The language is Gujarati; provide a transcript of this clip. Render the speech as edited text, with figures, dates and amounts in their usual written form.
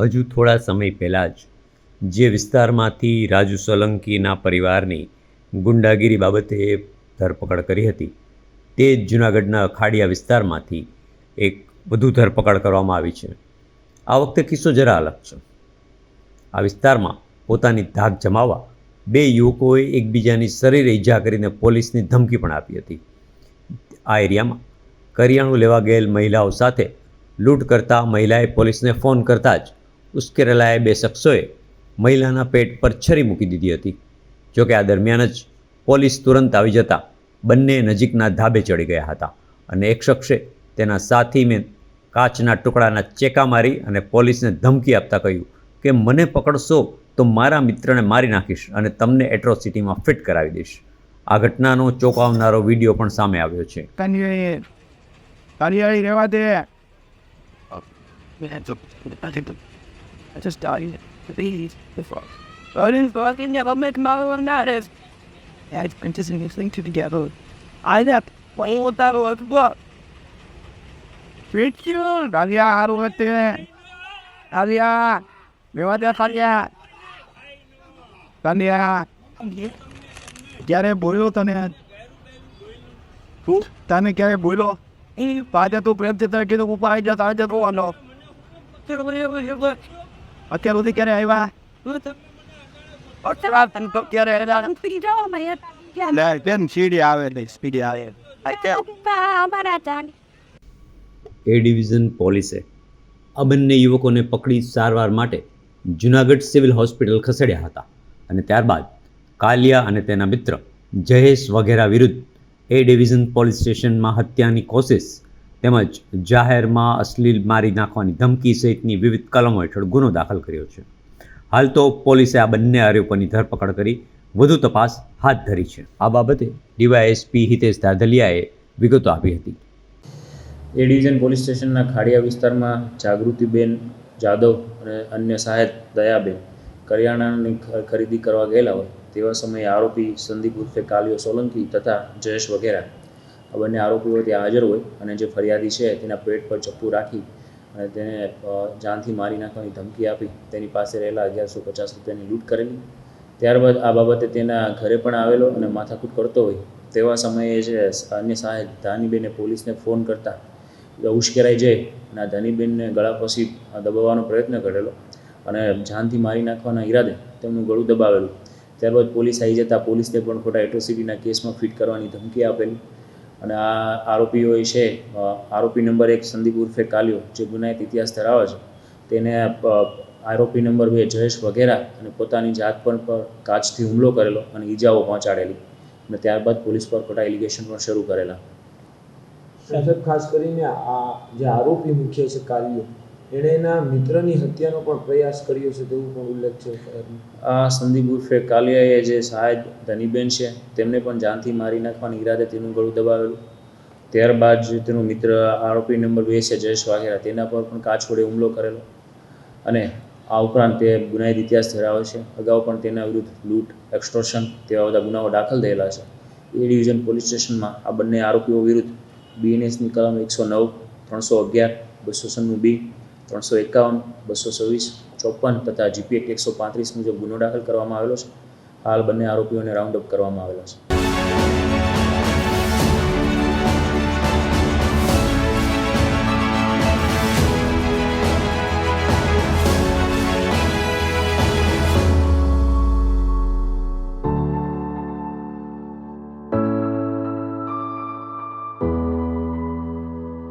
હજુ થોડા સમય પહેલાં જ જે વિસ્તારમાંથી રાજુ સોલંકીના પરિવારની ગુંડાગીરી બાબતે ધરપકડ કરી હતી, તે જ જૂનાગઢના અખાડિયા વિસ્તારમાંથી એક વધુ ધરપકડ કરવામાં આવી છે. આ વખતે કિસ્સો જરા અલગ છે. આ વિસ્તારમાં પોતાની ધાક જમાવવા બે યુવકોએ એકબીજાની શરીરે ઈજા કરીને પોલીસની ધમકી પણ આપી હતી. આ એરિયામાં કરિયાણું લેવા ગયેલ મહિલાઓ સાથે લૂંટ કરતા મહિલાએ પોલીસને ફોન કરતા જ ઉશ્કેરેલાએ બે શખ્સોએ મહિલાના પેટ પર છરી મૂકી દીધી હતી. જોકે આ દરમિયાન જ પોલીસ તુરંત આવી જતા બંને નજીકના ધાબે ચડી ગયા હતા અને એક શખ્સે તેના સાથીને કાચના ટુકડાના ચેકા મારી અને પોલીસને ધમકી આપતા કહ્યું કે મને પકડશો તો મારા મિત્રને મારી નાખીશ અને તમને એટ્રોસિટીમાં ફિટ કરાવી દઈશ. આ ઘટનાનો ચોંકાવનારો વિડીયો પણ સામે આવ્યો છે. કરિયાળી રહેવા દે. ક્યારે બોલ્યો તને ક્યારે બોલ્યો આજે તું પ્રેમથી તને કીધું ઉપર આવી જતા આજે રોવાનો અત્યાર સુધી ક્યારે આવ્યા સીડી આવે સ્પીડી આવે. એ ડિવિઝન પોલીસે આ બંને યુવકોને પકડી સારવાર માટે જૂનાગઢ સિવિલ હોસ્પિટલ ખસેડ્યા હતા અને ત્યારબાદ કાલિયા અને તેના મિત્ર જયેશ વગેરા વિરુદ્ધ એ ડિવિઝન પોલીસ સ્ટેશનમાં હત્યાની કોશિશ તેમજ જાહેરમાં અશ્લીલ મારી નાખવાની ધમકી સહિતની વિવિધ કલમો હેઠળ ગુનો દાખલ કર્યો છે. હાલ તો પોલીસે આ બંને આરોપીઓની ધરપકડ કરી વધુ તપાસ હાથ ધરી છે. આ બાબતે ડીવાયએસપી હિતેશ ધાધલિયાએ વિગતો આપી હતી. એ ડિવિઝન પોલીસ સ્ટેશનના ખાડિયા વિસ્તારમાં જાગૃતિબેન જાદવ અને અન્ય સહાયક દયાબેન કરિયાણાની ખરીદી કરવા ગયેલા હોય તેવા સમયે આરોપી સંદીપ ઉર્ફે કાલિયો સોલંકી તથા જયેશ વગેરા આ બંને આરોપીઓ ત્યાં હાજર હોય અને જે ફરિયાદી છે તેના પેટ પર ચપ્પુ રાખી અને તેને જાનથી મારી નાખવાની ધમકી આપી તેની પાસે રહેલા 1150 રૂપિયાની લૂંટ કરેલી. ત્યારબાદ આ બાબતે તેના ઘરે પણ આવેલો અને માથાકૂટ કરતો હોય તેવા સમયે જે અન્ય સહાયક ધાનીબેને પોલીસને ફોન કરતા ઉશ્કેરાઈ જાય અને આ ધાનીબેનને ગળા પછી દબાવવાનો પ્રયત્ન કરેલો અને જાનથી મારી નાખવાના ઈરાદે તેમનું ગળું દબાવેલું. ત્યારબાદ પોલીસ આવી જતાં પોલીસને પણ ખોટા એટ્રોસિટીના કેસમાં ફિટ કરવાની ધમકી આપેલી અને આ આરોપીઓ છે આરોપી નંબર 1 સંદીપ ઉર્ફે કાલિયો જે ગુનાહિત ઇતિહાસ ધરાવે છે તેને આરોપી નંબર 2 જયેશ વગેરા અને પોતાની જાત પર કાચથી હુમલો કરેલો અને ઈજાઓ પહોંચાડેલી અને ત્યારબાદ પોલીસ પર ખોટા એલિગેશન પણ શરૂ કરેલા. સાહેબ, ખાસ કરીને આ જે આરોપી મુખ્ય છે કાલિયો, એણે એના મિત્રની હત્યાનો પણ પ્રયાસ કર્યો છે તેવું પણ ઉલ્લેખ છે. આ સંદીપ ઉર્ફે કાલિયાએ જે સહાયક ધનીબેન છે તેમને પણ જાનથી મારી નાખવાની ઈરાદે તેનું ગળું દબાવેલું. ત્યારબાદ જે તેનો મિત્ર આરોપી નંબર 2 છે જયેશ વાઘેરા તેના પર પણ કાચ વડે હુમલો કરેલો અને આ ઉપરાંત તે ગુનાહિત ઇતિહાસ ધરાવે છે. અગાઉ પણ તેના વિરુદ્ધ લૂંટ, એક્સટોર્શન તેવા બધા ગુનાઓ દાખલ થયેલા છે. એ ડિવિઝન પોલીસ સ્ટેશનમાં આ બંને આરોપીઓ વિરુદ્ધ બીએનએસની કલમ 109, 311, 296B, 351, 226, 54 તથા જીપી એક્ટ 135 મુજબ ગુનો દાખલ કરવામાં આવેલો છે. હાલ બંને આરોપીઓને રાઉન્ડ અપ કરવામાં આવેલા છે.